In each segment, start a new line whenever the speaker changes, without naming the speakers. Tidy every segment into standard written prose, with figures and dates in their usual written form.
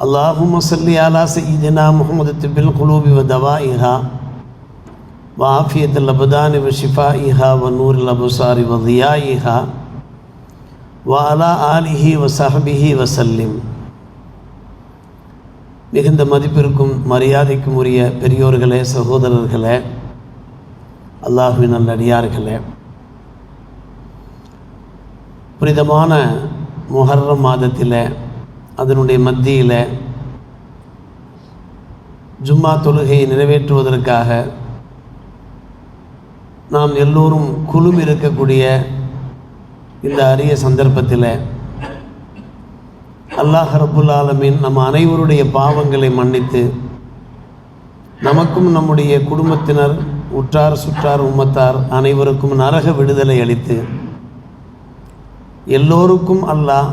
اللهم صل على سيدنا محمد طب القلوب ودوائها وعافية الأبدان وشفائها ونور الأبصار وضيائها وعلى آله وصحبه وسلم. மிகுந்த மதிப்பிற்கும் மரியாதைக்கும் உரிய பெரியோர்களே, சகோதரர்களே, அல்லாஹ்வின் நல்லடியார்களே, புனிதமான முஹர்ரம் மாதத்தில் அதனுடைய மத்தியில் ஜும்மா தொழுகையை நிறைவேற்றுவதற்காக நாம் எல்லோரும் குழுமி இருக்கக்கூடிய இந்த அரிய சந்தர்ப்பத்தில் அல்லாஹ் ரப்புல் ஆலமீன் நம் அனைவருடைய பாவங்களை மன்னித்து நமக்கும் நம்முடைய குடும்பத்தினர், உற்றார் சுற்றார், உம்மத்தார் அனைவருக்கும் நரக விடுதலை அளித்து எல்லோருக்கும் அல்லாஹ்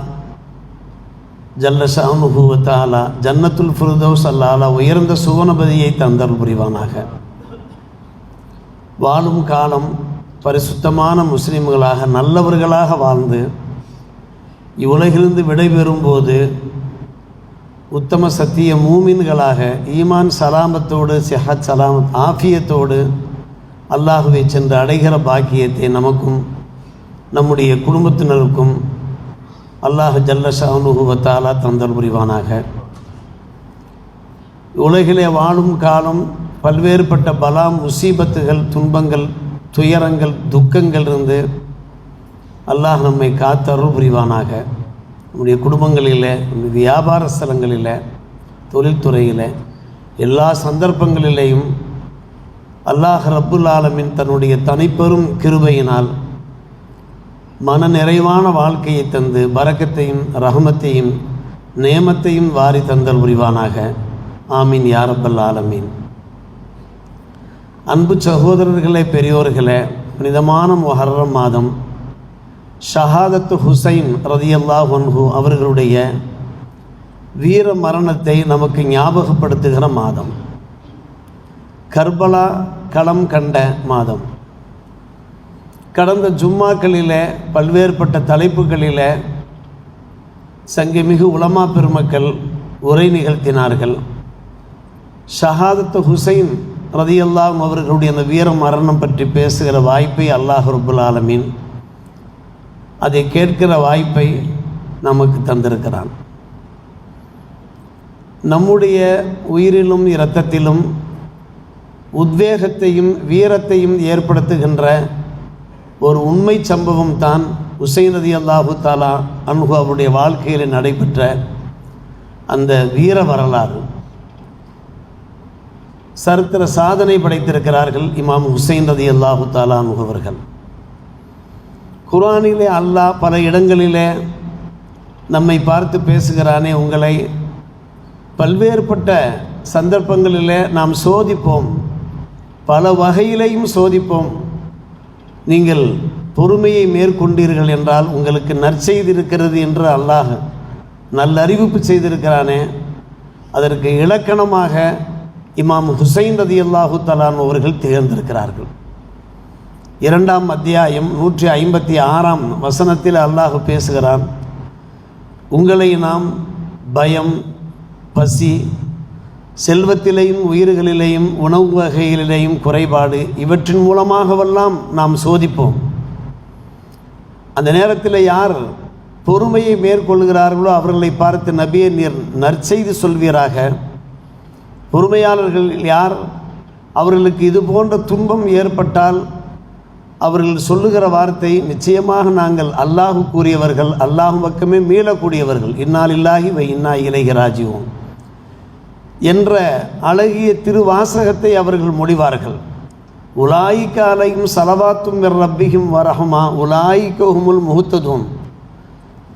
ஜல்ல ஷானுஹு வ தஆலா ஜன்னத்துல் ஃபிர்தௌஸ் அல்லாஹ் உயர்ந்த சுவனபதியை தந்தருள் புரிவானாக. வாழும் காலம் பரிசுத்தமான முஸ்லிம்களாக நல்லவர்களாக வாழ்ந்து இவ்வுலகிலிருந்து விடைபெறும்போது உத்தம சத்திய மூமின்களாக ஈமான் சலாமத்தோடு, சிஹத் சலாமத் ஆஃபியத்தோடு அல்லாஹுவை சென்று அடைகிற பாக்கியத்தை நமக்கும் நம்முடைய குடும்பத்தினருக்கும் அல்லாஹ் ஜல்ல ஷானுஹு வ தஆலா தந்தருள் புரிவானாக. உலகிலே வாழும் காலம் பல்வேறுபட்ட பலா முசீபத்துகள், துன்பங்கள், துயரங்கள், துக்கங்கள் இருந்து அல்லாஹ் நம்மை காத்தருள் புரிவானாக. நம்முடைய குடும்பங்களில், வியாபார ஸ்தலங்களில், தொழில்துறையில், எல்லா சந்தர்ப்பங்களிலேயும் அல்லாஹ் ரப்புல் ஆலமீன் தன்னுடைய தனிப்பெரும் கிருபையினால் மன நிறைவான வாழ்க்கையை தந்து பரக்கத்தையும் ரஹமத்தையும் நேமத்தையும் வாரி தந்தல் புரிவானாக. ஆமீன் யா ரப்பல் ஆலமீன். அன்பு சகோதரர்களே, பெரியோர்களே, புனிதமான முஹர்ரம் மாதம் ஷஹாதத்து ஹுசைன் ரலியல்லாஹு அன்ஹு அவர்களுடைய வீர மரணத்தை நமக்கு ஞாபகப்படுத்துகிற மாதம். கர்பலா களம் கண்ட மாதம். கடந்த ஜும்மாக்களில் பல்வேறுபட்ட தலைப்புகளில் சங்கமிகு உலமா பெருமக்கள் உரை நிகழ்த்தினார்கள். ஷஹாதத்து ஹுசைன் ரலியல்லாஹு அவர்களுடைய அந்த வீர மரணம் பற்றி பேசுகிற வாய்ப்பை அல்லாஹ் ரப்புல் ஆலமீன், அதை கேட்கிற வாய்ப்பை நமக்கு தந்திருக்கிறான். நம்முடைய உயிரிலும் இரத்தத்திலும் உத்வேகத்தையும் வீரத்தையும் ஏற்படுத்துகின்ற ஒரு உண்மை சம்பவம் தான் ஹுசைன் ரலியல்லாஹு தஆலா அன்ஹு அவருடைய வாழ்க்கையில் நடைபெற்ற அந்த வீர வரலாறு. சரித்திர சாதனை படைத்திருக்கிறார்கள் இமாம் ஹுசைன் ரலியல்லாஹு தஆலா அன்ஹு அவர்கள். குர்ஆனிலே அல்லாஹ் பல இடங்களிலே நம்மை பார்த்து பேசுகிறானே, உங்களை பல்வேறுபட்ட சந்தர்ப்பங்களிலே நாம் சோதிப்போம், பல வகையிலையும் சோதிப்போம், நீங்கள் பொறுமையை மேற்கொண்டீர்கள் என்றால் உங்களுக்கு நற்செய்தி இருக்கிறது என்று அல்லாஹ் நல்ல அறிவிப்பு செய்திருக்கிறானே. அதற்கு இலக்கணமாக இமாம் ஹுசைன் ரலியல்லாஹு தஆலா அவர்கள் திகழ்ந்திருக்கிறார்கள். 2ஆம் அத்தியாயம் 156ஆம் வசனத்தில் அல்லாஹ் பேசுகிறான், உங்களை நாம் பயம், பசி, செல்வத்திலேயும் உயிர்களிலேயும் உணவு வகைகளிலேயும் குறைபாடு, இவற்றின் மூலமாகவெல்லாம் நாம் சோதிப்போம். அந்த நேரத்தில் யார் பொறுமையை மேற்கொள்கிறார்களோ அவர்களை பார்த்து நபியே நீர் நற்செய்தி சொல்வீராக. பொறுமையாளர்கள் யார்? அவர்களுக்கு இது போன்ற துன்பம் ஏற்பட்டால் அவர்கள் சொல்லுகிற வார்த்தை, நிச்சயமாக நாங்கள் அல்லாஹ் கூறியவர்கள், அல்லாஹ் பக்கமே மீளக்கூடியவர்கள், இன்னா லில்லாஹி வ இன்னா இலைஹி ராஜிஊன் என்ற அழகிய திருவாசகத்தை அவர்கள் மொழிவார்கள். உலாயிக்க அலைஹிம் ஸலவாத்தும் மிர் ரப்பிஹிம் வ ரஹ்மா உலாயிக்க ஹுமுல் முஹ்ததூன்.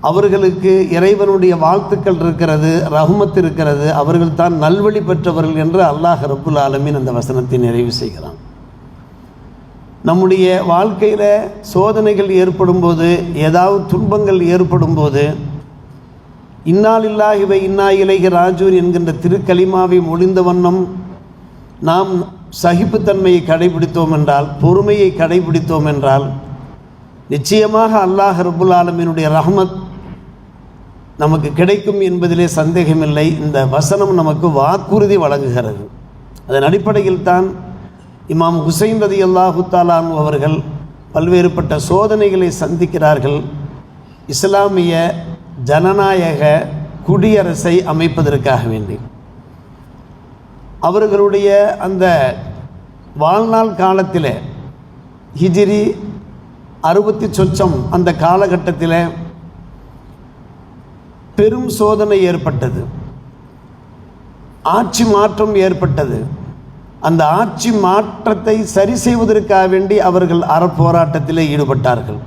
அவர்களுக்கு இறைவனுடைய வாழ்த்துக்கள் இருக்கிறது, ரஹ்மத் இருக்கிறது, அவர்கள் தான் நல்வழி பெற்றவர்கள் என்று அல்லாஹ் ரப்புல் ஆலமீன் அந்த வசனத்தை நிறைவு செய்கிறான். நம்முடைய வாழ்க்கையில் சோதனைகள் ஏற்படும் போது, ஏதாவது துன்பங்கள் ஏற்படும் போது, இன்னா லில்லாஹி வ இன்னா இலைஹி ராஜிஊன் என்கின்ற திருக்கலிமாவை மொழிந்த வண்ணம் நாம் சகிப்புத்தன்மையை கடைபிடித்தோம் என்றால், பொறுமையை கடைபிடித்தோம் என்றால், நிச்சயமாக அல்லாஹ் ரப்புல் ஆலமீனுடைய ரஹ்மத் நமக்கு கிடைக்கும் என்பதிலே சந்தேகமில்லை. இந்த வசனம் நமக்கு வாக்குறுதி வழங்குகிறது. அதன் அடிப்படையில் தான் இமாம் ஹுசைன் ரலியல்லாஹு தஆலா அன்ஹு அவர்கள் பல்வேறுபட்ட சோதனைகளை சந்திக்கிறார்கள். இஸ்லாமிய ஜனநாயக குடியரசை அமைப்பதற்காக வேண்டி அவர்களுடைய அந்த வாழ்நாள் காலத்தில் ஹிஜ்ரி 60 சொச்சம் அந்த காலகட்டத்தில் பெரும் சோதனை ஏற்பட்டது, ஆட்சி மாற்றம் ஏற்பட்டது. அந்த ஆட்சி மாற்றத்தை சரி செய்வதற்காக வேண்டி அவர்கள் அறப்போராட்டத்தில் ஈடுபட்டார்கள்.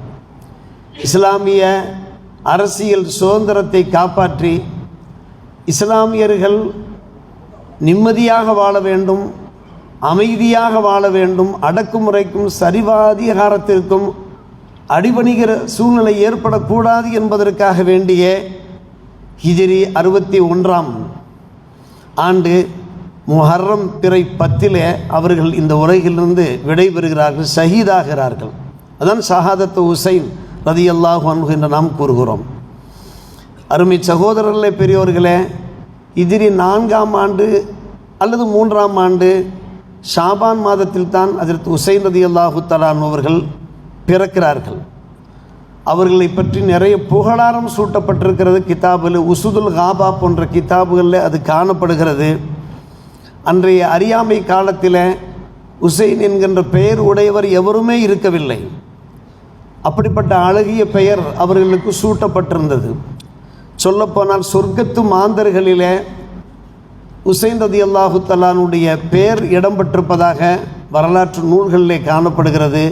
இஸ்லாமிய அரசியல் சுதந்திரத்தை காப்பாற்றி இஸ்லாமியர்கள் நிம்மதியாக வாழ வேண்டும், அமைதியாக வாழ வேண்டும், அடக்குமுறைக்கும் சரிவாதிகாரத்திற்கும் அடிபணிகிற சூழ்நிலை ஏற்படக்கூடாது என்பதற்காக வேண்டிய ஹிஜ்ரி 61ஆம் ஆண்டு முஹர்ரம் பிறை 10 அவர்கள் இந்த உலகிலிருந்து விடைபெறுகிறார்கள், ஷஹீதாகிறார்கள். அதான் ஷஹாதத்து ஹுசைன் ரலியல்லாஹு அன்ஹு என்று நாம் கூறுகிறோம். அருமை சகோதரர்களே, பெரியோர்களே, ஹிஜ்ரி 4ஆம் ஆண்டு அல்லது 3ஆம் ஆண்டு ஷாபான் மாதத்தில் தான் ஹஜ்ரத் ஹுசைன் ரலியல்லாஹு தஆலா அன்ஹு அவர்கள் பிறக்கிறார்கள். அவர்களை பற்றி நிறைய புகழாரம் சூட்டப்பட்டிருக்கிறது. கிதாபில் உசுதுல் காபா போன்ற கிதாபுகளில் அது காணப்படுகிறது. அன்றைய அறியாமை காலத்தில் ஹுசைன் என்கின்ற பெயர் உடையவர் எவருமே இருக்கவில்லை. அப்படிப்பட்ட அழகிய பெயர் அவர்களுக்கு சூட்டப்பட்டிருந்தது. சொல்லப்போனால் சொர்க்கத்து மாந்தர்களிலே ஹுசைன் ரலியல்லாஹு தஆலா அன்ஹுடைய பெயர் இடம்பெற்றிருப்பதாக வரலாற்று நூல்களிலே காணப்படுகிறது.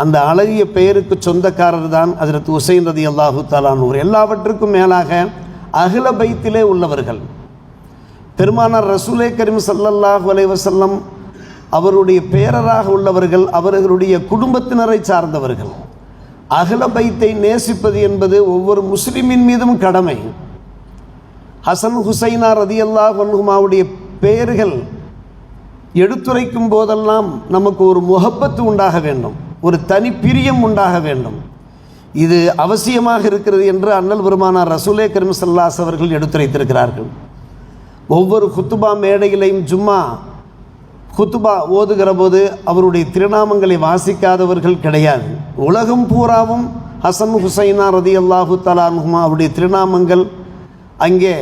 அந்த அழகிய பெயருக்கு சொந்தக்காரர் தான் ஹஜ்ரத் ஹுசைன் ரலியல்லாஹு தஆலா அன்ஹு. எல்லாவற்றுக்கும் மேலாக அஹ்ல பைத்திலே உள்ளவர்கள். பெருமானார் ரசூலே கரீம் ஸல்லல்லாஹு அலைஹி வஸல்லம் அவருடைய பேரராக உள்ளவர்கள், அவர்களுடைய குடும்பத்தினரை சார்ந்தவர்கள். அஹ்ல பைத்தை நேசிப்பது என்பது ஒவ்வொரு முஸ்லிமின் மீதும் கடமை. ஹசன் ஹுசைனா ரலியல்லாஹு அன்ஹுமாவுடைய பெயர்கள் எடுத்துரைக்கும் போதெல்லாம் நமக்கு ஒரு முஹப்பத்து உண்டாக வேண்டும், ஒரு தனி பிரியம் உண்டாக வேண்டும். இது அவசியமாக இருக்கிறது என்று அண்ணல் பெருமானார் ரசூலே கரீம் ஸல்லல்லாஹு அலைஹி அவர்கள் எடுத்துரைத்திருக்கிறார்கள். ஒவ்வொரு குத்துபா மேடையிலையும் ஜும்மா குத்துபா ஓதுகிற போது அவருடைய திருநாமங்களை வாசிக்காதவர்கள் கிடையாது. உலகம் பூராவும் ஹசன் ஹுசைனா ரலியல்லாஹு தஆலா அன்ஹுமா அவருடைய திருநாமங்கள் அங்கே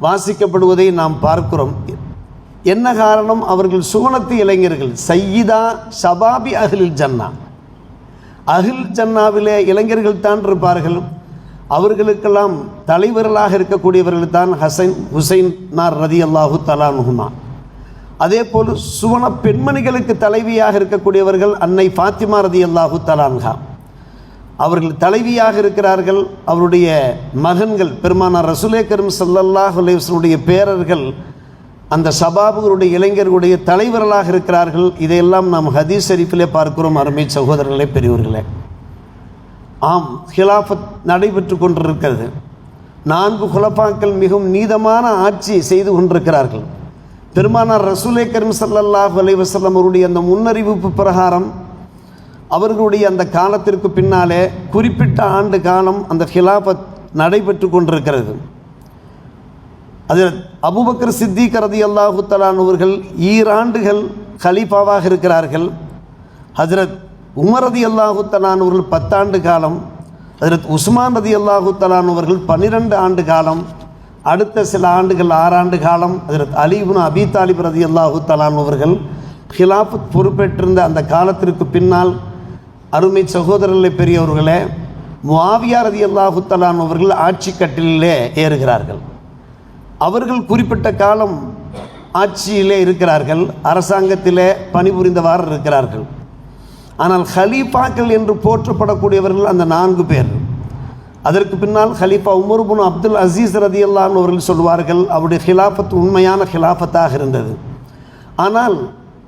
வாசிக்கப்படுவதை நாம் பார்க்கிறோம். என்ன காரணம்? அவர்கள் சுவனத்து இளைஞர்கள், சையிதா ஷபாபி அஹ்லில் ஜன்னா, அஹ்ல் ஜன்னாவிலே இளைஞர்கள் தான் இருப்பார்கள். அவர்களுக்கெல்லாம் தலைவர்களாக இருக்கக்கூடியவர்கள் தான் ஹுசைனார் ரலியல்லாஹு தஆலா அன்ஹுமா. அதே போல் சுவன பெண்மணிகளுக்கு தலைவியாக இருக்கக்கூடியவர்கள் அன்னை ஃபாத்திமா ரலியல்லாஹு தஆலா அன்ஹா. அவர்கள் தலைவியாக இருக்கிறார்கள். அவருடைய மகன்கள் பெருமானார் ரசூலே கரீம் ஸல்லல்லாஹு அலைஹி வஸல்லம் பேரர்கள் அந்த ஷபாபுகளுடைய இளைஞர்களுடைய தலைவர்களாக இருக்கிறார்கள். இதையெல்லாம் நாம் ஹதீஸ் ஷரீஃபிலே பார்க்கிறோம். அருமை சகோதரர்களே, பெரியவர்களே, ஆம், ஹிலாஃபத் நடைபெற்று கொண்டிருக்கிறது. 4 குலஃபாக்கள் மிகவும் நீதமான ஆட்சி செய்து கொண்டிருக்கிறார்கள். பெருமானார் ரசூலே கரீம் ஸல்லல்லாஹு அலைஹி வஸல்லம் அவருடைய அந்த முன்னறிவிப்பு பிரகாரம் அவர்களுடைய அந்த காலத்திற்கு பின்னாலே குறிப்பிட்ட ஆண்டு காலம் அந்த ஹிலாஃபத் நடைபெற்று கொண்டிருக்கிறது. அதில் அபூபக்கர் சித்திக் ரலியல்லாஹு தஆலா அவர்கள் 2 ஆண்டுகள் கலீஃபாவாக இருக்கிறார்கள். ஹஜ்ரத் உமர் ரலியல்லாஹு தஆலா அவர்கள் 10 ஆண்டு காலம், ஹஜ்ரத் உஸ்மான் ரலியல்லாஹு தஆலா அவர்கள் 12 ஆண்டு காலம், அடுத்த சில ஆண்டுகள் 6 ஆண்டு காலம் ஹஜ்ரத் அலி இப்னு அபீ தாலிப் ரலியல்லாஹு தஆலா அவர்கள் ஹிலாஃபத் பொறுப்பேற்றிருந்த அந்த காலத்திற்கு பின்னால் அருமை சகோதரர்களே, பெரியவர்களே, முஆவியா ரலியல்லாஹு தஆலா அவர்கள் ஆட்சி கட்டிலே ஏறுகிறார்கள். அவர்கள் குறிப்பிட்ட காலம் ஆட்சியிலே இருக்கிறார்கள், அரசாங்கத்திலே பணிபுரிந்தவாறு இருக்கிறார்கள். ஆனால் ஹலீஃபாக்கள் என்று போற்றப்படக்கூடியவர்கள் அந்த 4 பேர். அதற்கு பின்னால் ஹலீஃபா உமர் இப்னு அப்துல் அசீஸ் ரலியல்லாஹு அன்ஹு அவர்கள் சொல்வார்கள், அவருடைய ஹிலாஃபத் உண்மையான ஹிலாஃபத்தாக இருந்தது. ஆனால்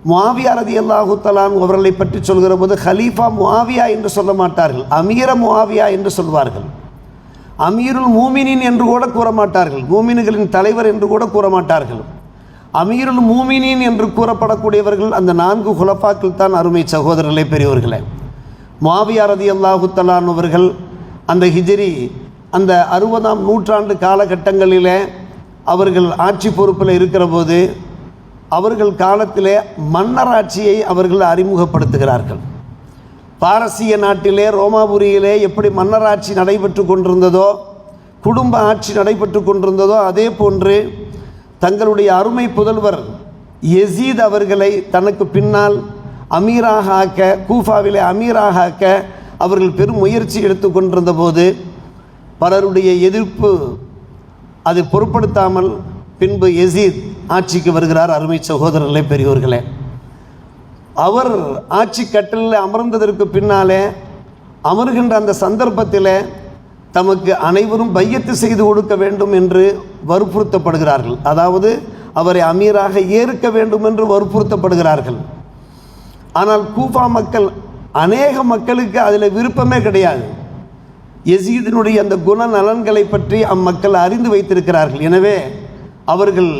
முஆவியா ரலியல்லாஹு தஆலா அவர்களை பற்றி சொல்கிற போது ஹலீஃபா முஆவியா என்று சொல்ல மாட்டார்கள், அமீர முஆவியா என்று சொல்வார்கள். அமீருல் மூமினின் என்று கூட கூற மாட்டார்கள், மூமின்களின் தலைவர் என்று கூட கூற மாட்டார்கள். அமீருல் மூமினின் என்று கூறப்படக்கூடியவர்கள் அந்த 4 குலஃபாக்கள் தான். அருமை சகோதரர்களே, பெரியவர்களே, முஆவியா ரலியல்லாஹு தஆலா அவர்கள் அந்த ஹிஜ்ரி அந்த 60ஆம் நூற்றாண்டு காலகட்டங்களில் அவர்கள் ஆட்சி பொறுப்பில் இருக்கிற போது அவர்கள் காலத்திலே மன்னராட்சியை அவர்கள் அறிமுகப்படுத்துகிறார்கள். பாரசீக நாட்டிலே ரோமாபுரியிலே எப்படி மன்னராட்சி நடைபெற்று கொண்டிருந்ததோ, குடும்ப ஆட்சி நடைபெற்று கொண்டிருந்ததோ, அதே போன்று தங்களுடைய அருமை புதல்வர் யசீத் அவர்களை தனக்கு பின்னால் அமீராக ஆக்க, கூஃபாவிலே அமீராக ஆக்க அவர்கள் பெரும் முயற்சி எடுத்து கொண்டிருந்த போது பலருடைய எதிர்ப்பு அதை பொருட்படுத்தாமல் பின்பு யசீத் ஆட்சிக்கு வருகிறார். அருமை சகோதரர்களே, பெரியோர்களே, அவர் ஆட்சி கட்டிலில் அமர்ந்ததற்கு பின்னாலே அமர்கின்ற அந்த சந்தர்ப்பத்தில் தமக்கு அனைவரும் பையத்து செய்து கொடுக்க வேண்டும் என்று வற்புறுத்தப்படுகிறார்கள். அதாவது அவரை அமீராக ஏற்க வேண்டும் என்று வற்புறுத்தப்படுகிறார்கள். ஆனால் கூஃபா மக்கள், அநேக மக்களுக்கு அதில் விருப்பமே கிடையாது. யசீதினுடைய அந்த குணநலன்களை பற்றி அம்மக்கள் அறிந்து வைத்திருக்கிறார்கள். எனவே அவர்கள்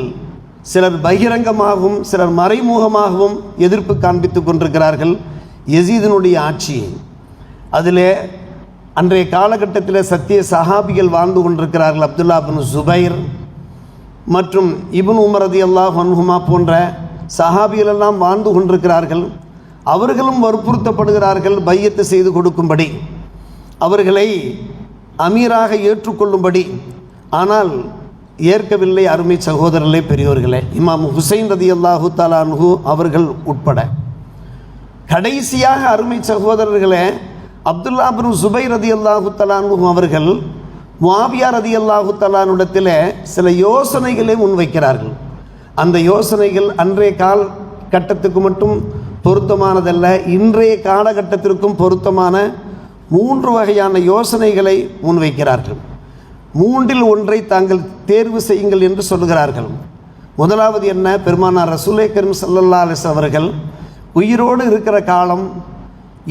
சிலர் பகிரங்கமாகவும் சிலர் மறைமுகமாகவும் எதிர்ப்பு காண்பித்து கொண்டிருக்கிறார்கள் யசீதினுடைய ஆட்சியை. அதில் அன்றைய காலகட்டத்தில் சத்திய சஹாபிகள் வாழ்ந்து கொண்டிருக்கிறார்கள். அப்துல்லா பின் ஜுபைர் மற்றும் இப்னு உமர் ரலியல்லாஹு அன்ஹுமா போன்ற சஹாபிகளெல்லாம் வாழ்ந்து கொண்டிருக்கிறார்கள். அவர்களும் வற்புறுத்தப்படுகிறார்கள் பையத்து செய்து கொடுக்கும்படி, அவர்களை அமீராக ஏற்றுக்கொள்ளும்படி. ஆனால் ஏற்கவில்லை. அருமை சகோதரர்களே, பெரியோர்களே, இமாம் ஹுசைன் ரலியல்லாஹு தஆலா அன்ஹு அவர்கள் உட்பட கடைசியாக அருமை சகோதரர்களே அப்துல்லா பின் ஜுபைர் ரலியல்லாஹு தஆலா அன்ஹு அவர்கள் முஆவியா ரலியல்லாஹு தஆலா இடத்தில் சில யோசனைகளை முன்வைக்கிறார்கள். அந்த யோசனைகள் அன்றைய காலகட்டத்துக்கு மட்டும் பொருத்தமானதல்ல, இன்றைய காலகட்டத்திற்கும் பொருத்தமான 3 வகையான யோசனைகளை முன்வைக்கிறார்கள். 3இல் ஒன்றை தாங்கள் தேர்வு செய்யுங்கள் என்று சொல்லுகிறார்கள். முதலாவது என்ன? பெருமானார் ரசூலே கரீம் ஸல்லல்லாஹு அலைஹி வஸல்லம் அவர்கள் உயிரோடு இருக்கிற காலம்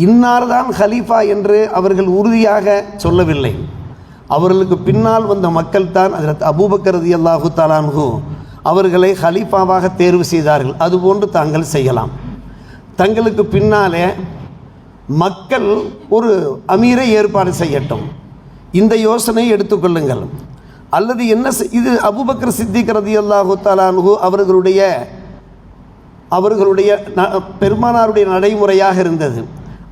இன்னார்தான் ஹலீஃபா என்று அவர்கள் உறுதியாக சொல்லவில்லை. அவர்களுக்கு பின்னால் வந்த மக்கள் தான் ஹஜ்ரத் அபூபக்கர் ரலியல்லாஹு தஆலா அன்ஹு அவர்களை ஹலீஃபாவாக தேர்வு செய்தார்கள். அதுபோன்று தாங்கள் செய்யலாம். தங்களுக்கு பின்னாலே மக்கள் ஒரு அமீரை ஏற்பாடு செய்யட்டும், இந்த யோசனை எடுத்துக்கொள்ளுங்கள். அல்லது என்ன, இது அபூபக்கர் சித்திக் ரலியல்லாஹு தஆலா அன்ஹு அவர்களுடைய பெருமானாருடைய நடைமுறையாக இருந்தது.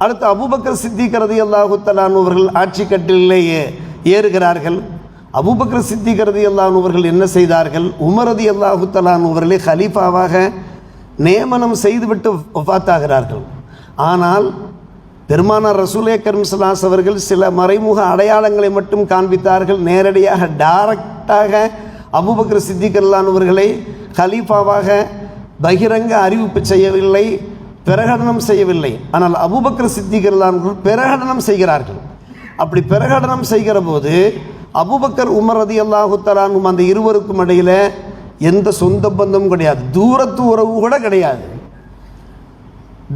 அடுத்து அபூபக்கர் சித்திக் ரலியல்லாஹு தஆலா அன்ஹு அவர்கள் ஆட்சி கட்டிலேயே ஏறுகிறார்கள். அபூபக்கர் சித்திக் ரலியல்லாஹு அன்ஹு அவர்கள் என்ன செய்தார்கள்? உமர் ரலியல்லாஹு தஆலா அன்ஹு அவர்களை ஹலீஃபாவாக நியமனம் செய்துவிட்டு வஃபாத்தாகிறார்கள். ஆனால் பெருமானார் ரசூலே கரீம் ஸல்லல்லாஹு அலைஹி அவர்கள் சில மறைமுக அடையாளங்களை மட்டும் காண்பித்தார்கள். நேரடியாக டைரக்டாக அபூபக்கர் சித்திக் ரலியல்லாஹு அன்ஹு அவர்களை கலீஃபாவாக பகிரங்க அறிவிப்பு செய்யவில்லை, பிரகடனம் செய்யவில்லை. ஆனால் அபூபக்கர் சித்திக் ரலியல்லாஹு அன்ஹு பிரகடனம் செய்கிறார்கள். அப்படி பிரகடனம் செய்கிற போது அபூபக்கர் உமர் ரலியல்லாஹு தஆலா அன்ஹு அந்த இருவருக்கும் இடையில் எந்த சொந்த பந்தமும் கிடையாது, தூரத்து உறவு கூட கிடையாது,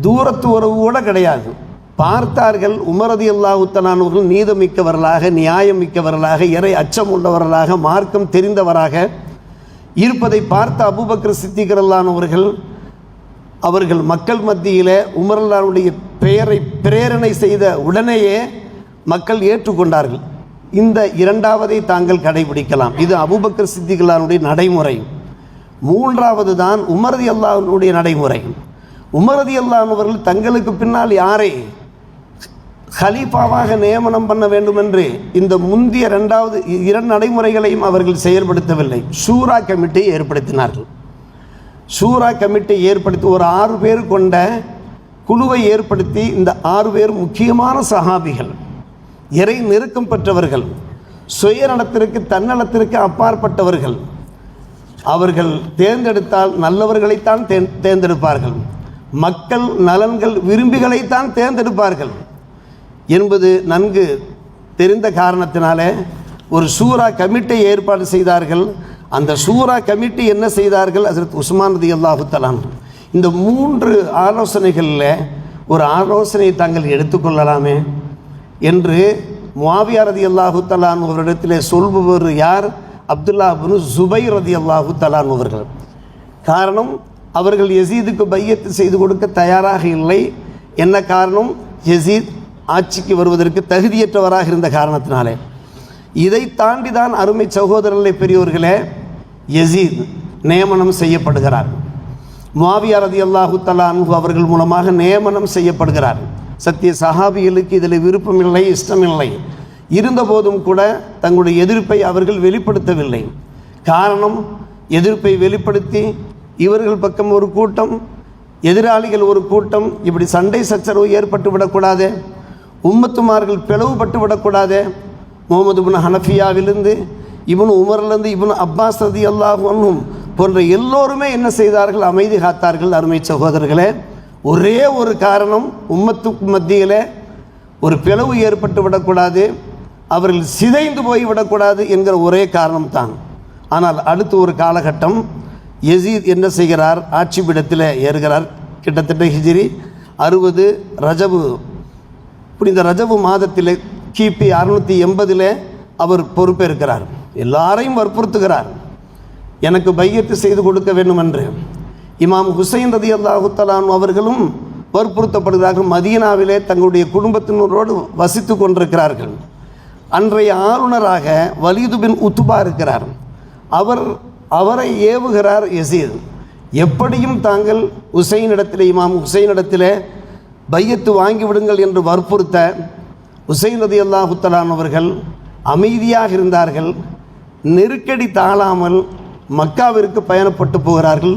தூரத்து உறவு கூட கிடையாது. பார்த்தார்கள் உமர் ரலியல்லாஹு தஆலா அன்ஹு நீதமிக்கவர்களாக, நியாயம் மிக்கவர்களாக, இறை அச்சம் உள்ளவர்களாக, மார்க்கம் தெரிந்தவராக இருப்பதை பார்த்த அபூபக்கர் சித்திக் ரலியல்லாஹு அவர்கள் மக்கள் மத்தியில் உமர் ரலியல்லாஹுடைய பெயரை பிரேரணை செய்த உடனேயே மக்கள் ஏற்றுக்கொண்டார்கள். இந்த இரண்டாவதை தாங்கள் கடைபிடிக்கலாம். இது அபூபக்கர் சித்திக் ரலியல்லாஹுடைய நடைமுறை. மூன்றாவது தான் உமர் ரலியல்லாஹுடைய நடைமுறை. உமர் ரலியல்லாஹு அவர்கள் தங்களுக்கு பின்னால் யாரை ஹலீஃபாவாக நியமனம் பண்ண வேண்டும் என்று இந்த முந்திய இரண்டு நடைமுறைகளையும் அவர்கள் செயல்படுத்தவில்லை. ஷூரா கமிட்டியை ஏற்படுத்தினார்கள். ஷூரா கமிட்டி ஏற்படுத்தி ஒரு 6 பேர் கொண்ட குழுவை ஏற்படுத்தி, இந்த 6 பேர் முக்கியமான சஹாபிகள், இறை நெருக்கம் பெற்றவர்கள், சுயநலத்திற்கு தன்னலத்திற்கு அப்பாற்பட்டவர்கள். அவர்கள் தேர்ந்தெடுத்தால் நல்லவர்களைத்தான் தேர்ந்தெடுப்பார்கள், மக்கள் நலன்கள் விரும்பிகளைத்தான் தேர்ந்தெடுப்பார்கள் என்பது நன்கு தெரிந்த காரணத்தினாலே ஒரு ஷூரா கமிட்டி ஏற்பாடு செய்தார்கள். அந்த ஷூரா கமிட்டி என்ன செய்தார்கள்? ஹஜ்ரத் உஸ்மான் ரலியல்லாஹு தஆலா அன்ஹு இந்த 3 ஆலோசனைகளில் ஒரு ஆலோசனையை தாங்கள் எடுத்துக்கொள்ளலாமே என்று முஆவியா ரலியல்லாஹு தஆலா அன்ஹு அவரிடத்திலே சொல்பவர் யார்? அப்துல்லா பின் ஜுபைர் ரலியல்லாஹு தஆலா அன்ஹு அவர்கள். காரணம், அவர்கள் யசீதுக்கு பையத்து செய்து கொடுக்க தயாராக இல்லை. என்ன காரணம்? யசீத் ஆட்சிக்கு வருவதற்கு தகுதியற்றவராக இருந்த காரணத்தினாலே. இதை தாண்டி தான் அருமை சகோதரர்களே பெரியோர்களே யசீத் நியமனம் செய்யப்படுகிறார். முஆவியா ரலியல்லாஹு தஆலா அன்ஹு அவர்கள் மூலமாக நியமனம் செய்யப்படுகிறார். சத்திய சஹாபிகளுக்கு இதில் விருப்பமில்லை, இஷ்டமில்லை. இருந்தபோதும் கூட தங்களுடைய எதிர்ப்பை அவர்கள் வெளிப்படுத்தவில்லை. காரணம், எதிர்ப்பை வெளிப்படுத்தி இவர்கள் பக்கம் ஒரு கூட்டம், எதிராளிகள் ஒரு கூட்டம், இப்படி சண்டை சச்சரவு ஏற்பட்டு விடக்கூடாது, உம்மத்துமார்கள் பிளவுபட்டு விடக்கூடாது. முகமது இப்னு ஹனஃபியாவிலிருந்து இப்னு உமர்லேருந்து இப்னு அப்பாஸ் ரலியல்லாஹு அன்ஹும் போன்ற எல்லோருமே என்ன செய்தார்கள்? அமைதி காத்தார்கள். அருமை சகோதரர்களே, ஒரே ஒரு காரணம், உம்மத்துக்கு மத்தியில் ஒரு பிளவு ஏற்பட்டு விடக்கூடாது, அவர்கள் சிதைந்து போய் விடக்கூடாது என்கிற ஒரே காரணம்தான். ஆனால் அடுத்து ஒரு காலகட்டம் யசீத் என்ன செய்கிறார்? ஆட்சி பீடத்தில் ஏறுகிறார். கிட்டத்தட்ட ஹிஜ்ரி 60 ரஜபு, புனித ரஜபு மாதத்தில் கிபி 680 அவர் பொறுப்பேற்கிறார். எல்லாரையும் வற்புறுத்துகிறார், எனக்கு பையத்து செய்து கொடுக்க வேண்டும் என்று. இமாம் ஹுசைன் ரலியல்லாஹு தஆலா அன்ஹு அவர்களும் வற்புறுத்தப்படுகிறார்கள். மதீனாவிலே தங்களுடைய குடும்பத்தினரோடு வசித்து கொண்டிருக்கிறார்கள். அன்றைய ஆளுநராக வலீது பின் உத்பா இருக்கிறார். அவரை ஏவுகிறார் யசீத். எப்படியும் தாங்கள் ஹுசைனிடத்தில், இமாம் ஹுசைனிடத்தில் பையத்து வாங்கிவிடுங்கள் என்று வற்புறுத்த ஹுசைன் ரலியல்லாஹு தஆலா அவர்கள் அமைதியாக இருந்தார்கள். நெருக்கடி தாழாமல் மக்காவிற்கு பயணப்பட்டு போகிறார்கள்.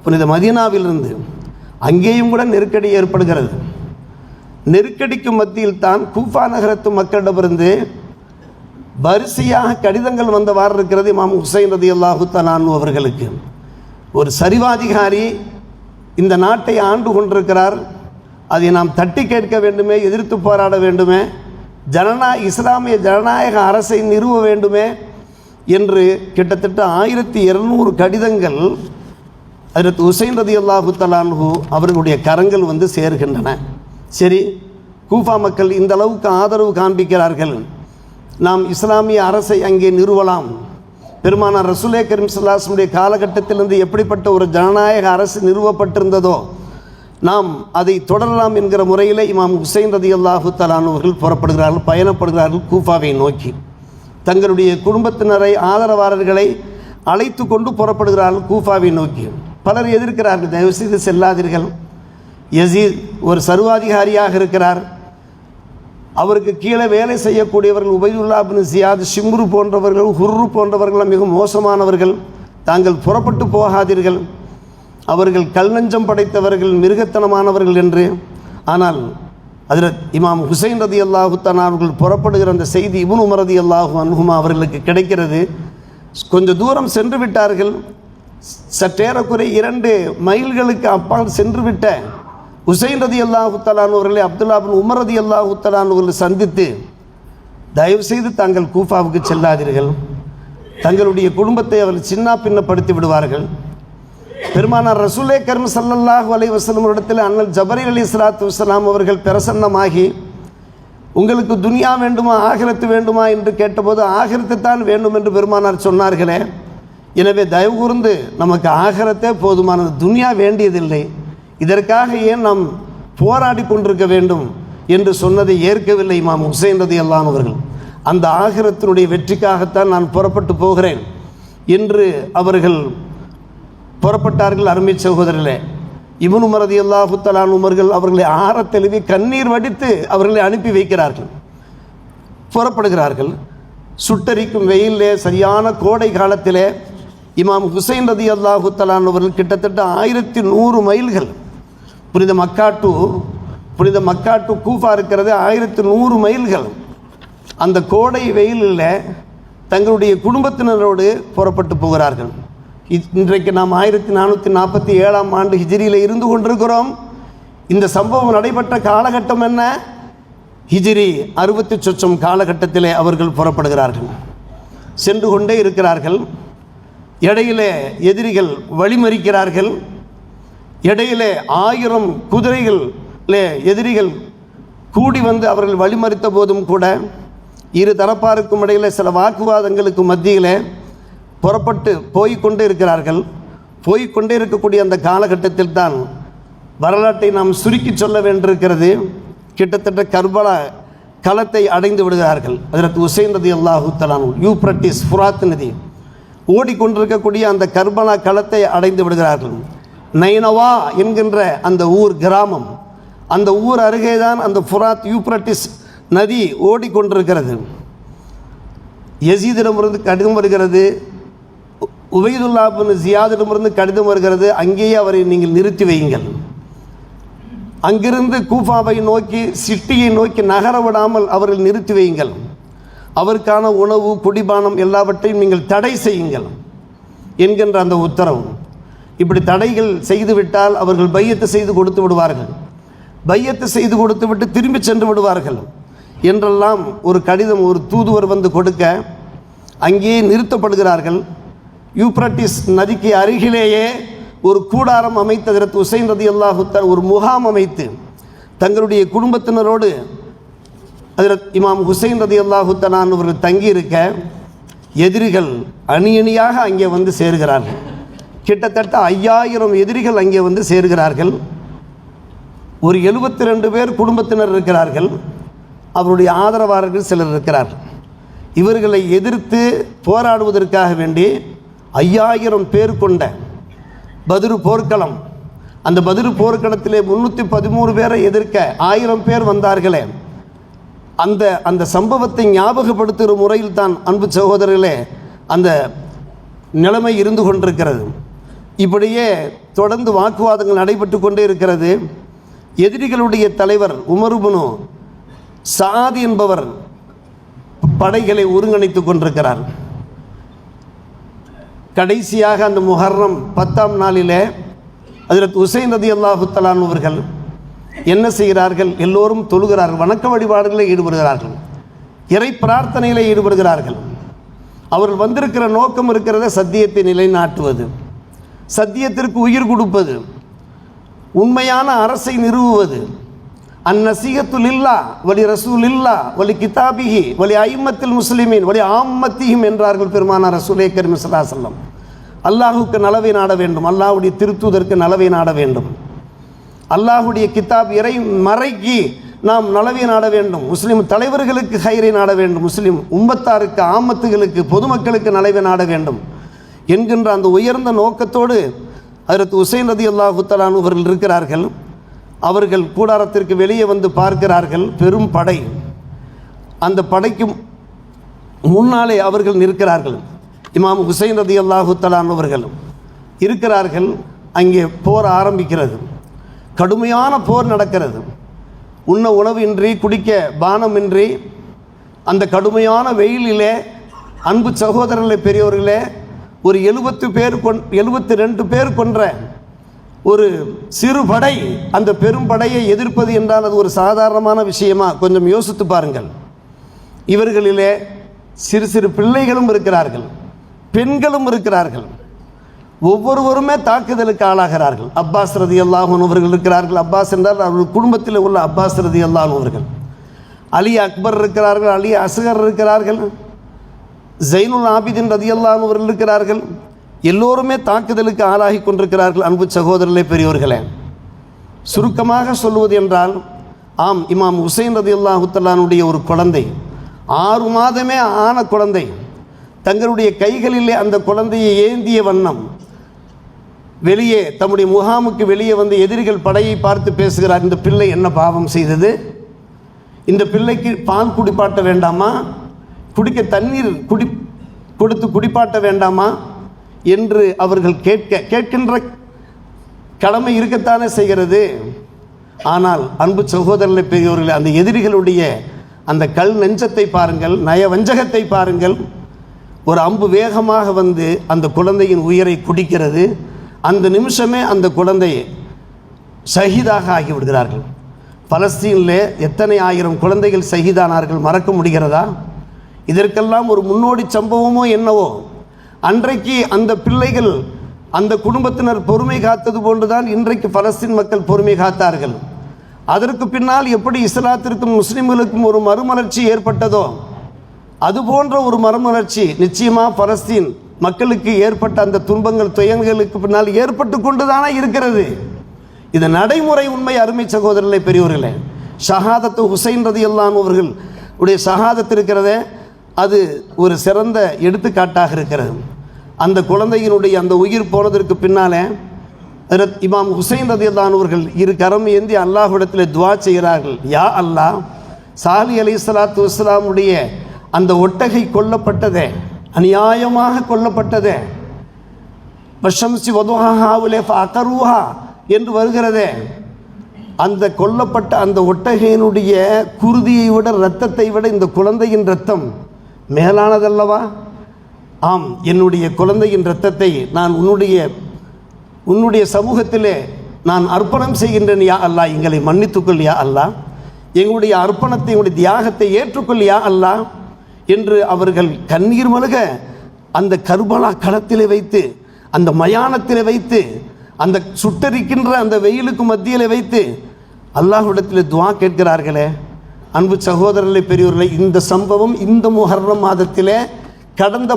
புனித மதீனாவிலிருந்து அங்கேயும் கூட நெருக்கடி ஏற்படுகிறது. நெருக்கடிக்கு மத்தியில் தான் கூஃபா நகரத்து மக்களிடமிருந்து வரிசையாக கடிதங்கள் வந்தவாறு இருக்கிறது. இமாம் ஹுசைன் ரலியல்லாஹு தஆலா அன்ஹு அவர்களுக்கு ஒரு சரிவாதிகாரி இந்த நாட்டை ஆண்டு கொண்டிருக்கிறார், அதை நாம் தட்டி கேட்க வேண்டுமே, எதிர்த்து போராட வேண்டுமே, இஸ்லாமிய ஜனநாயக அரசை நிறுவ வேண்டுமே என்று கிட்டத்தட்ட 1200 கடிதங்கள் ஹஜ்ரத் ஹுசைன் ரலியல்லாஹு தஆலா அன்ஹு அவர்களுடைய கரங்கள் வந்து சேர்கின்றன. சரி, கூஃபா மக்கள் இந்த அளவுக்கு ஆதரவு காண்பிக்கிறார்கள், நாம் இஸ்லாமிய அரசை அங்கே நிறுவலாம். பெருமானார் ரசூலே கரீம் ஸல்லல்லாஹு அலைஹி வஸல்லம் காலகட்டத்திலிருந்து எப்படிப்பட்ட ஒரு ஜனநாயக அரசு நிறுவப்பட்டிருந்ததோ நாம் அதை தொடரலாம் என்கிற முறையில் இமாம் ஹுசைன் ரலியல்லாஹு தஆலா அன்ஹு அவர்கள் புறப்படுகிறார்கள், பயணப்படுகிறார்கள் கூஃபாவை நோக்கி. தங்களுடைய குடும்பத்தினரை, ஆதரவாளர்களை அழைத்து கொண்டு புறப்படுகிறார்கள் கூஃபாவை நோக்கி. பலர் எதிர்க்கிறார்கள், தயவுசெய்து செல்லாதீர்கள். யசீத் ஒரு சர்வாதிகாரியாக இருக்கிறார், அவருக்கு கீழே வேலை செய்யக்கூடியவர்கள் உபைதுல்லா இப்னு ஜியாத், ஷிம்ரு போன்றவர்கள், ஹுர்ரு போன்றவர்கள் மிக மோசமானவர்கள், தாங்கள் புறப்பட்டு போகாதீர்கள், அவர்கள் கல்நஞ்சம் படைத்தவர்கள், மிருகத்தனமானவர்கள் என்று. ஆனால் ஹஜ்ரத் இமாம் ஹுசைன் ரலியல்லாஹு தஆலா அவர்கள் புறப்படுகிற அந்த செய்தி இப்னு உமர் ரலியல்லாஹு அன்ஹுமா அவர்களுக்கு கிடைக்கிறது. கொஞ்சம் தூரம் சென்று விட்டார்கள், சற்றேறக்குறை 2 மைல்களுக்கு அப்பால் சென்று விட்ட ஹுசைன் ரலியல்லாஹு தஆலா அவர்களை அப்துல்லா பின் உமர் ரலியல்லாஹு தஆலா அவர்களை சந்தித்து, தயவுசெய்து தாங்கள் கூஃபாவுக்கு செல்லாதீர்கள், தங்களுடைய குடும்பத்தை அவர்கள் சின்ன பின்னப்படுத்தி விடுவார்கள். பெருமானார் ரசூலே கரீம் ஸல்லல்லாஹு அலைஹி வஸல்லம் இடத்தில் அண்ணல் ஜபரீல் அலைஹிஸ்ஸலாத்து வஸ்ஸலாம் அவர்கள் பிரசன்னமாகி, உங்களுக்கு துனியா வேண்டுமா ஆகிரத்து வேண்டுமா என்று கேட்டபோது ஆகிரத்து தான் வேண்டும் என்று பெருமானார் சொன்னார்களே, எனவே தயவு கூர்ந்து நமக்கு ஆகிரத்தே போதுமானது, துனியா வேண்டியதில்லை, இதற்காக ஏன் நாம் போராடி கொண்டிருக்க வேண்டும் என்று சொன்னதை ஏற்கவில்லை இமாம் ஹுசைன் ரலியல்லாஹு அவர்கள். அந்த ஆகிரத்தினுடைய வெற்றிக்காகத்தான் நான் புறப்பட்டு போகிறேன் என்று அவர்கள் புறப்பட்டார்கள். அருமை சகோதரர்களே, இப்னு உமர் ரலியல்லாஹு தஆலா அன்ஹு அவர்களை ஆற தெளிவி கண்ணீர் வடித்து அவர்களை அனுப்பி வைக்கிறார்கள். புறப்படுகிறார்கள். சுட்டரிக்கும் வெயிலே, சரியான கோடை காலத்திலே இமாம் ஹுசைன் ரலியல்லாஹு தஆலா அவர்கள் கிட்டத்தட்ட 1100 மைல்கள், புனித மக்கா டு கூஃபா இருக்கிறது 1100 மைல்கள். அந்த கோடை வெயிலில் தங்களுடைய குடும்பத்தினரோடு புறப்பட்டு போகிறார்கள். இன்றைக்கு நாம் 1447ஆம் ஆண்டு ஹிஜ்ரியில் இருந்து கொண்டிருக்கிறோம். இந்த சம்பவம் நடைபெற்ற காலகட்டம் என்ன? ஹிஜ்ரி 60 சொச்சம் காலகட்டத்திலே அவர்கள் புறப்படுகிறார்கள். சென்று கொண்டே இருக்கிறார்கள். இடையிலே எதிரிகள் வழிமறிக்கிறார்கள். இடையிலே 1000 குதிரைகளிலே எதிரிகள் கூடி வந்து அவர்கள் வழிமறித்த போதும் கூட இரு தரப்பாருக்கும் இடையில் சில வாக்குவாதங்களுக்கு மத்தியிலே புறப்பட்டு போய்கொண்டே இருக்கிறார்கள். போய்கொண்டே இருக்கக்கூடிய அந்த காலகட்டத்தில் தான் வரலாற்றை நாம் சுருக்கி சொல்ல வேண்டியிருக்கிறது. கிட்டத்தட்ட கர்பலா களத்தை அடைந்து விடுகிறார்கள். ஹஜ்ரத் உசைன் ரலியல்லாஹு தஆலா யூப்ரட்டிஸ் ஃபுராத் நதி ஓடிக்கொண்டிருக்கக்கூடிய அந்த கர்பலா களத்தை அடைந்து விடுகிறார்கள். நைனவா என்கின்ற அந்த ஊர் கிராமம், அந்த ஊர் அருகேதான் அந்த ஃபுராத் யூப்ரட்டிஸ் நதி ஓடிக்கொண்டிருக்கிறது. யசீதிடமிருந்து கடிதம் வருகிறது, உபைதுல்லா பின் ஜியாதிடமிருந்து கடிதம் வருகிறது, அங்கேயே அவரை நீங்கள் நிறுத்தி வையுங்கள். அங்கிருந்து கூஃபாவை நோக்கி சிட்டியை நோக்கி நகர விடாமல் அவர்கள் நிறுத்தி வையுங்கள். அவருக்கான உணவு குடிபானம் எல்லாவற்றையும் நீங்கள் தடை செய்யுங்கள் என்கின்ற அந்த உத்தரவு. இப்படி தடைகள் செய்துவிட்டால் அவர்கள் பையத்து செய்து கொடுத்து விடுவார்கள், பையத்து செய்து கொடுத்து விட்டு திரும்பி சென்று விடுவார்கள் என்றெல்லாம் ஒரு கடிதம் ஒரு தூதுவர் வந்து கொடுக்க அங்கேயே நிறுத்தப்படுகிறார்கள். யூப்ரட்டிஸ் நதிக்கு அருகிலேயே ஒரு கூடாரம் அமைத்து ஹஜ்ரத் உசைன் ரலியல்லாஹு தஆலா ஒரு முகாம் அமைத்து தங்களுடைய குடும்பத்தினரோடு ஹஜ்ரத் இமாம் ஹுசைன் ரலியல்லாஹு தஆலா அவர்கள் தங்கியிருக்க எதிரிகள் அணி அணியாக அங்கே வந்து சேர்கிறார்கள். கிட்டத்தட்ட 5000 எதிரிகள் அங்கே வந்து சேர்கிறார்கள். ஒரு 72 பேர் குடும்பத்தினர் இருக்கிறார்கள், அவருடைய ஆதரவாளர்கள் சிலர் இருக்கிறார்கள். இவர்களை எதிர்த்து போராடுவதற்காக வேண்டி 5000 பேர் கொண்ட பத்ரு போர்க்களம், அந்த பத்ரு போர்க்களத்திலே 313 பேரை எதிர்க்க 1000 பேர் வந்தார்களே, அந்த சம்பவத்தை ஞாபகப்படுத்துகிற முறையில் தான் அன்பு சகோதரர்களே அந்த நிலைமை இருந்து கொண்டிருக்கிறது. இப்படியே தொடர்ந்து வாக்குவாதங்கள் நடைபெற்று கொண்டே இருக்கிறது. எதிரிகளுடைய தலைவர் உமர் இப்னு சாத் என்பவர் படைகளை ஒருங்கிணைத்து கொண்டிருக்கிறார். கடைசியாக அந்த முஹர்ரம் 10ஆம் நாளிலே ஹஜ்ரத் உசைன் ரலியல்லாஹு தஆலா அவர்கள் என்ன செய்கிறார்கள்? எல்லோரும் தொழுகிறார்கள், வணக்க வழிபாடுகளில் ஈடுபடுகிறார்கள், இறை பிரார்த்தனையில் ஈடுபடுகிறார்கள். அவர்கள் வந்திருக்கிற நோக்கம் இருக்கிறத சத்தியத்தை நிலைநாட்டுவது, சத்தியத்திற்கு உயிர் கொடுப்பது, உண்மையான அரசை நிறுவுவது. அந்நசீகத்து லில்லா வலி ரசூலில்லா வலி கிதாபிஹி வலி ஐம்மத்தில் முஸ்லிமீன் வலி ஆம்மத்திஹிம் என்றார்கள் பெருமானார் ரசூலே கரீம் ஸல்லல்லாஹு அலைஹி வஸல்லம். அல்லாஹுக்கு நலவை நாட வேண்டும், அல்லாஹுடைய திருத்தூதருக்கு நலவை நாட வேண்டும், அல்லாஹுடைய கிதாப் இறை மறைக்கு நாம் நலவை நாட வேண்டும், முஸ்லிம் தலைவர்களுக்கு ஹைரை நாட வேண்டும், முஸ்லிம் உம்மத்தாருக்கு ஆமத்துகளுக்கு பொதுமக்களுக்கு நலவை நாட வேண்டும் என்கின்ற அந்த உயர்ந்த நோக்கத்தோடு ஹஜ்ரத் உசைன் ரலியல்லாஹு தஆலா அவர்கள் இருக்கிறார்கள். அவர்கள் கூடாரத்திற்கு வெளியே வந்து பார்க்கிறார்கள், பெரும் படை. அந்த படைக்கு முன்னாலே அவர்கள் நிற்கிறார்கள். இமாம் ஹுசைன் ரலியல்லாஹு தஆலா அவர்கள் இருக்கிறார்கள். அங்கே போர் ஆரம்பிக்கிறது, கடுமையான போர் நடக்கிறது. உண்ண உணவின்றி குடிக்க பானமின்றி அந்த கடுமையான வெயிலிலே அன்பு சகோதரர்களே பெரியவர்களே ஒரு 72 பேர் கொன்ற ஒரு சிறு படை அந்த பெரும் படையை எதிர்ப்பது என்றால் அது ஒரு சாதாரணமான விஷயமா? கொஞ்சம் யோசித்து பாருங்கள். இவர்களிலே சிறு சிறு பிள்ளைகளும் இருக்கிறார்கள், பெண்களும் இருக்கிறார்கள். ஒவ்வொருவருமே தாக்குதலுக்கு ஆளாகிறார்கள். அப்பாஸ் ரலியல்லாஹு அன்ஹு அவர்கள் இருக்கிறார்கள். அப்பாஸ் என்றால் அவர்கள் குடும்பத்தில் உள்ள அப்பாஸ் ரலியல்லாஹு அன்ஹு அவர்கள். அலி அக்பர் இருக்கிறார்கள், அலி அஸ்கர் இருக்கிறார்கள், ஜைனுல் ஆபிதீன் ரலியல்லாஹு அன்ஹு அவர்கள் இருக்கிறார்கள். எல்லோருமே தாக்குதலுக்கு ஆளாகி கொண்டிருக்கிறார்கள். அன்பு சகோதரர்களே பெரியோர்களே, சுருக்கமாக சொல்வது என்றால், ஆம், இமாம் ஹுசைன் ரலியல்லாஹு தஆலாவுடைய ஒரு குழந்தை, 6 மாதமே ஆன குழந்தை, தங்களுடைய கைகளிலே அந்த குழந்தையை ஏந்திய வண்ணம் வெளியே தம்முடைய முகாமுக்கு வெளியே வந்து எதிரிகள் படையை பார்த்து பேசுகிறார். இந்த பிள்ளை என்ன பாவம் செய்தது? இந்த பிள்ளைக்கு பால் குடிப்பாட்ட வேண்டாமா? குடிக்க தண்ணீர் கொடுத்து குடிப்பாட்ட வேண்டாமா என்று அவர்கள் கேட்கின்ற கடமை இருக்கத்தானே செய்கிறது. ஆனால் அன்பு சகோதரர்களை பெரியவர்களே, அந்த எதிரிகளுடைய அந்த கல் நெஞ்சத்தை பாருங்கள், நயவஞ்சகத்தை பாருங்கள். ஒரு அம்பு வேகமாக வந்து அந்த குழந்தையின் உயிரை குடிக்கிறது. அந்த நிமிஷமே அந்த குழந்தை ஷஹீதாக ஆகிவிடுகிறார்கள். பலஸ்தீனில் எத்தனை ஆயிரம் குழந்தைகள் ஷஹீதானார்கள், மறக்க முடிகிறதா? இதற்கெல்லாம் ஒரு முன்னோடி சம்பவமோ என்னவோ. அன்றைக்கு அந்த பிள்ளைகள் அந்த குடும்பத்தினர் பொறுமை காத்தது போன்றுதான் இன்றைக்கு பலஸ்தீன் மக்கள் பொறுமை காத்தார்கள். அதற்கு பின்னால் எப்படி இஸ்லாத்திற்கும் முஸ்லிம்களுக்கும் ஒரு மறுமலர்ச்சி ஏற்பட்டதோ அதுபோன்ற ஒரு மறுமலர்ச்சி நிச்சயமாக பலஸ்தீன் மக்களுக்கு ஏற்பட்ட அந்த துன்பங்கள் துயரங்களுக்கு பின்னால் ஏற்பட்டு கொண்டு தானே இருக்கிறது. இது நடைமுறை உண்மை. அருமை சகோதரர்களே பெரியவர்களே, ஷஹாதத்து ஹுசைன் ரலியல்லாஹு அன்ஹு அவர்கள் உடைய ஷஹாதத் இருக்கிறதே, அது ஒரு சிறந்த எடுத்துக்காட்டாக இருக்கிறது. அந்த குழந்தையினுடைய அந்த உயிர் போனதற்கு பின்னாலே இமாம் ஹுசைன் ரலியல்லாஹு அன்ஹு அவர்கள் இரு கரம் ஏந்தி அல்லாஹ்விடத்தில் துஆ செய்கிறார்கள். யா அல்லாஹ், சாலி அலைஹிஸ்ஸலாத்து வஸ்ஸலாமுடைய அந்த ஒட்டகை கொல்லப்பட்டதே, அநியாயமாக கொல்லப்பட்டதே, வஷம்சி வதுஹாஹா ஃபஅகருஹா என்று வருகிறதே, அந்த கொல்லப்பட்ட அந்த ஒட்டகையினுடைய குருதியை விட, இரத்தத்தை விட இந்த குழந்தையின் இரத்தம் மேலானதல்லவா? ஆம், என்னுடைய குழந்தையின் இரத்தத்தை நான் உன்னுடைய சமூகத்திலே நான் அர்ப்பணம் செய்கின்றேன் யா அல்லாஹ், எங்களை மன்னித்துக்கொள் யா அல்லாஹ், எங்களுடைய அர்ப்பணத்தை, எங்களுடைய தியாகத்தை ஏற்றுக்கொள் யா அல்லாஹ் என்று அவர்கள் கண்ணீர் மல்க அந்த கர்பலா களத்திலே வைத்து, அந்த மயானத்திலே வைத்து, அந்த சுட்டரிக்கின்ற அந்த வெயிலுக்கு மத்தியிலே வைத்து அல்லாஹ்விடத்தில் துஆ கேட்கிறார்களே. அன்பு சகோதரர்களே, பெரியோர்களே, இந்த சம்பவம் இந்த முஹர்ரம் மாதத்திலே கடந்த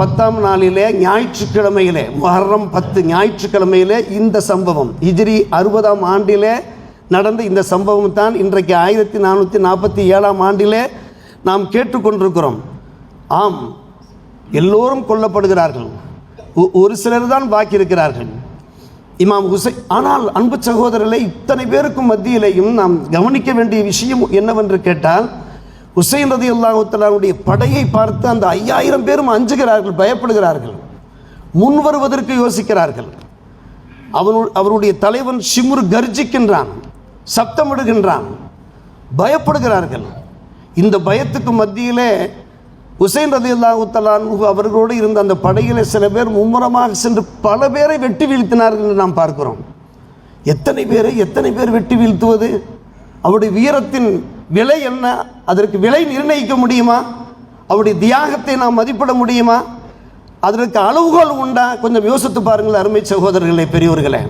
10ஆம் நாளிலே ஞாயிற்றுக்கிழமையிலே, முஹர்ரம் 10 ஞாயிற்றுக்கிழமையிலே இந்த சம்பவம் ஹிஜ்ரி 60ஆம் ஆண்டிலே நடந்த இந்த சம்பவம் தான் இன்றைக்கு 1447ஆம் ஆண்டிலே நாம் கேட்டுக்கொண்டிருக்கிறோம். ஆம், எல்லோரும் கொல்லப்படுகிறார்கள், ஒரு சிலர் தான் பாக்கி இருக்கிறார்கள். இமாம் ஹுசைன், ஆனால் அன்பு சகோதரர்களே, இத்தனை பேருக்கும் மத்தியிலேயும் நாம் கவனிக்க வேண்டிய விஷயம் என்னவென்று கேட்டால், ஹுசைன் ரலியல்லாஹு தஆலாவுடைய படையை பார்த்து அந்த 5000 பேரும் அஞ்சுகிறார்கள், பயப்படுகிறார்கள், முன் வருவதற்கு யோசிக்கிறார்கள். அவருடைய தலைவன் ஷிம்ரு கர்ஜிக்கின்றான், சப்தமிடுகின்றான், பயப்படுகிறார்கள். இந்த பயத்துக்கு மத்தியிலே ஹுசைன் ரலியல்லாஹு தஆலா அன்ஹு அவர்களோடு இருந்த அந்த படையிலே சில பேர் மும்முரமாக சென்று பல பேரை வெட்டி வீழ்த்தினார்கள் என்று நாம் பார்க்கிறோம். எத்தனை பேர் வெட்டி வீழ்த்துவது? அவருடைய வீரத்தின் விலை என்ன? அதற்கு விலை நிர்ணயிக்க முடியுமா? அவருடைய தியாகத்தை நாம் மதிப்பிட முடியுமா? அதற்கு அளவுகோல் உண்டா? கொஞ்சம் யோசித்து பாருங்கள் அருமை சகோதரர்களே, பெரியோர்களே.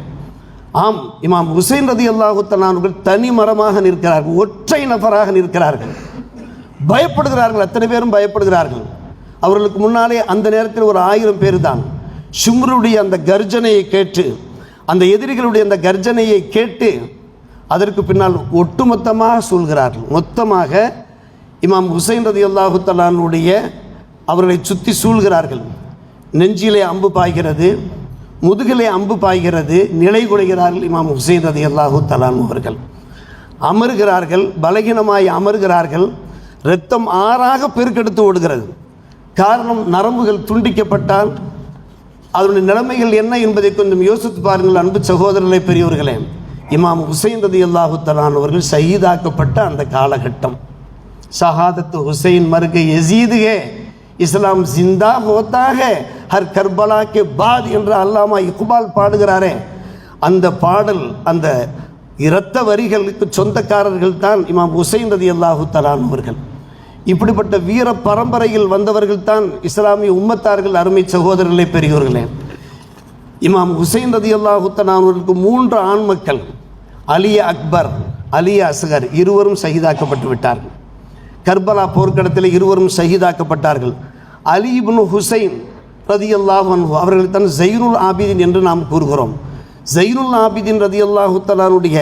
ஆம், இமாம் ஹுசைன் ரலியல்லாஹு தஆலா அவர்கள் தனி மரமாக நிற்கிறார்கள், ஒற்றை நபராக நிற்கிறார்கள், பயப்படுகிறார்கள், அத்தனை பேரும் பயப்படுகிறார்கள். அவர்களுக்கு முன்னாலே அந்த நேரத்தில் ஒரு 1000 பேர் தான் ஷிம்ருடைய அந்த கர்ஜனையை கேட்டு, அந்த எதிரிகளுடைய அந்த கர்ஜனையை கேட்டு அதற்கு பின்னால் ஒட்டுமொத்தமாக சூழ்கிறார்கள். மொத்தமாக இமாம் ஹுசைன் ரலியல்லாஹு தஆலாவுடைய அவர்களை சுற்றி சூழ்கிறார்கள். நெஞ்சிலே அம்பு பாய்கிறது, முதுகிலே அம்பு பாய்கிறது, நிலை குலைகிறார்கள். இமாம் ஹுசைன் ரலியல்லாஹு தஆலா அவர்கள் அமர்கிறார்கள், பலகீனமாய் அமர்கிறார்கள். இரத்தம் ஆறாக பெருக்கெடுத்து ஓடுகிறது. காரணம், நரம்புகள் துண்டிக்கப்பட்டால் அதனுடைய நிலைமைகள் என்ன என்பதை கொஞ்சம் யோசித்து பாருங்கள் அன்பு சகோதரர்களே, பெரியோர்களே. இமாம் ஹுசைன் ரலியல்லாஹு தஆலா அவர்கள் ஷஹீதாக்கப்பட்ட அந்த காலகட்டம். ஷஹாதத்து ஹுசைன் மர்க யஸீதுகே இஸ்லாம் ஜிந்தா ஹோத்தா ஹை ஹர் கர்பலா கே பாத் என்ற அல்லாமா இக்பால் பாடுகிறாரே, அந்த பாடல், அந்த இரத்த வரிகளுக்கு சொந்தக்காரர்கள் தான் இமாம் ஹுசைன் ரலியல்லாஹு தஆலா அவர்கள். இப்படிப்பட்ட வீர பரம்பரையில் வந்தவர்கள் தான் இஸ்லாமிய உம்மத்தார்கள். அருமை சகோதரர்களே, பெரியோர்களே, இமாம் ஹுசைன் ரலியல்லாஹு தஆலா அவர்களுக்கு 3 ஆண் மக்கள், அலி அக்பர், அலி அஸ்கர், இருவரும் ஷஹீதாக்கப்பட்டு விட்டார்கள். கர்பலா போர்க்களத்தில் இருவரும் ஷஹீதாக்கப்பட்டார்கள். அலி இப்னு ஹுசைன் ரலியல்லாஹு அன்ஹு அவர்கள் தான் ஸைனுல் ஆபிதீன் என்று நாம் கூறுகிறோம். ஸைனுல் ஆபிதீன் ரலியல்லாஹு தஆலாவுடைய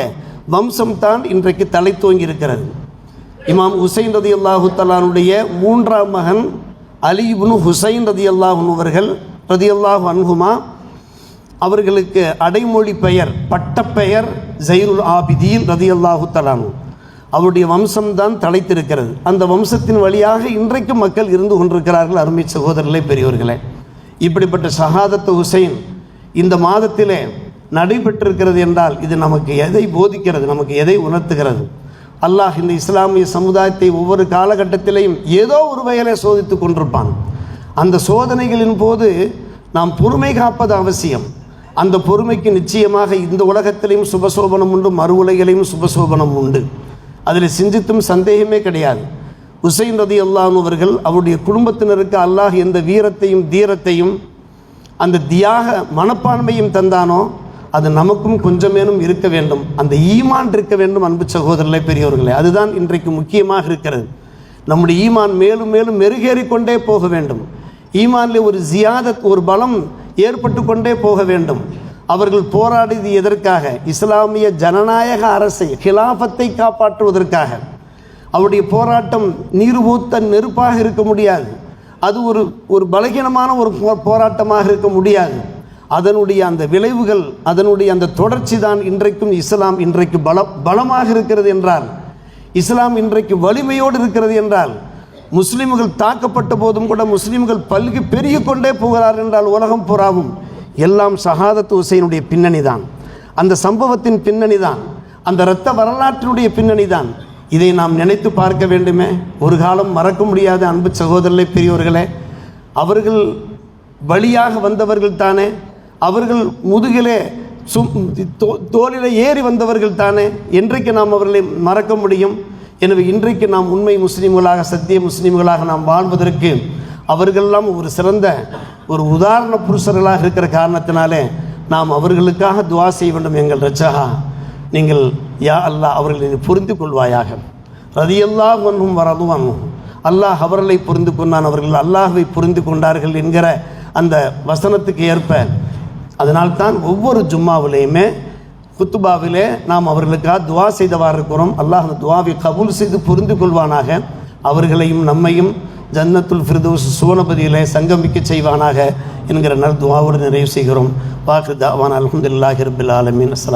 வம்சம் தான் இன்றைக்கு தலை தோங்கி இருக்கிறது. இமாம் ஹுசைன் ரலியல்லாஹு தஆலாவுடைய 3ஆம் மகன் அலி இப்னு ஹுசைன் ரலியல்லாஹு அவர்கள் ரலியல்லாஹு அன்ஹுமா, அவர்களுக்கு அடைமொழி பெயர், பட்டப்பெயர் ஸைனுல் ஆபிதீன் ரலியல்லாஹு தஆலா. அவருடைய வம்சம்தான் தலைத்திருக்கிறது. அந்த வம்சத்தின் வழியாக இன்றைக்கு மக்கள் இருந்து கொண்டிருக்கிறார்கள். அருமை சகோதரர்களே, பெரியோர்களே, இப்படிப்பட்ட ஷஹாதத்து ஹுசைன் இந்த மாதத்திலே நடைபெற்றிருக்கிறது என்றால் இது நமக்கு எதை போதிக்கிறது, நமக்கு எதை உணர்த்துகிறது? அல்லாஹ் இந்த இஸ்லாமிய சமுதாயத்தை ஒவ்வொரு காலகட்டத்திலையும் ஏதோ ஒரு வகையிலே சோதித்து கொண்டிருப்பான். அந்த சோதனைகளின் போது நாம் பொறுமை காப்பது அவசியம். அந்த பொறுமைக்கு நிச்சயமாக இந்த உலகத்திலையும் சுபசோபனம் உண்டு, மறு உலகிலையும் சுபசோபனம் உண்டு. அதில் சிந்தித்தும் சந்தேகமே கிடையாது. ஹுசைன் ரலியல்லாஹு அன்ஹு அவர்கள் அவருடைய குடும்பத்தினருக்கு அல்லாஹ் எந்த வீரத்தையும் தீரத்தையும் அந்த தியாக மனப்பான்மையும் தந்தானோ அது நமக்கும் கொஞ்சமேனும் இருக்க வேண்டும். அந்த ஈமான் இருக்க வேண்டும். அன்பு சகோதரர்களே, பெரியோர்களே, அதுதான் இன்றைக்கு முக்கியமாக இருக்கிறது. நம்முடைய ஈமான் மேலும் மேலும் மெருகேறிக்கொண்டே போக வேண்டும். ஈமானில் ஒரு ஜியாதத், ஒரு பலம் ஏற்பட்டு கொண்டே போக வேண்டும். அவர்கள் போராடியது எதற்காக? இஸ்லாமிய ஜனநாயக அரசை, ஹிலாஃபத்தை காப்பாற்றுவதற்காக. அவருடைய போராட்டம் நீர் ஊத்த நெருப்பாக இருக்க முடியாது. அது ஒரு பலகீனமான ஒரு போராட்டமாக இருக்க முடியாது. அதனுடைய அந்த விளைவுகள், அதனுடைய அந்த தொடர்ச்சி தான் இன்றைக்கும் இஸ்லாம் இன்றைக்கு பலமாக இருக்கிறது என்றால், இஸ்லாம் இன்றைக்கு வலிமையோடு இருக்கிறது என்றால், முஸ்லிம்கள் தாக்கப்பட்ட போதும் கூட முஸ்லிம்கள் பல்கி பெருகி கொண்டே போகிறார் என்றால் உலகம் புறாவும் எல்லாம் ஷஹாதத் ஹுசைனுடைய பின்னணி தான், அந்த சம்பவத்தின் பின்னணி தான், அந்த இரத்த வரலாற்றினுடைய பின்னணி தான். இதை நாம் நினைத்து பார்க்க வேண்டுமே. ஒரு காலம் மறக்க முடியாத அன்பு சகோதரர்களே, பெரியோர்களே, அவர்கள் வழியாக வந்தவர்கள் தானே, அவர்கள் முதுகிலே தோளிலே ஏறி வந்தவர்கள் தானே. என்றைக்கு நாம் அவர்களை மறக்க முடியும்? எனவே இன்றைக்கு நாம் உண்மை முஸ்லீம்களாக, சத்திய முஸ்லீம்களாக நாம் வாழ்வதற்கு அவர்களெல்லாம் ஒரு சிறந்த ஒரு உதாரண புருஷர்களாக இருக்கிற காரணத்தினாலே நாம் அவர்களுக்காக துவா செய்ய வேண்டும். எங்கள் ரட்சகா, நீங்கள் யா அல்லாஹ் அவர்களை புரிந்து கொள்வாயாக. ரதியல்லாஹு அன்ஹும் வரது அன்ஹும், அல்லாஹ் அவர்களை புரிந்து கொண்டான், அவர்கள் அல்லாஹ்வை புரிந்து கொண்டார்கள் என்கிற அந்த வசனத்துக்கு ஏற்ப, அதனால்தான் ஒவ்வொரு ஜும்மாவிலேயுமே குத்துபாவிலே நாம் அவர்களுக்காக துவா செய்தவாறு இருக்கிறோம். அல்லாஹ் அந்த துவாவை கபூல் செய்து புரிந்து கொள்வானாக. அவர்களையும் நம்மையும் ஜன்னத்துல் ஃபிர்தௌஸ் சுவனபதியிலே சங்கமிக்க செய்வானாக என்கிற நல் துவாவோடு நிறைவு செய்கிறோம். வாக்கு தாவான் அல்ஹம்துலில்லாஹி ரப்பில் ஆலமீன். அஸ்ஸலாம்.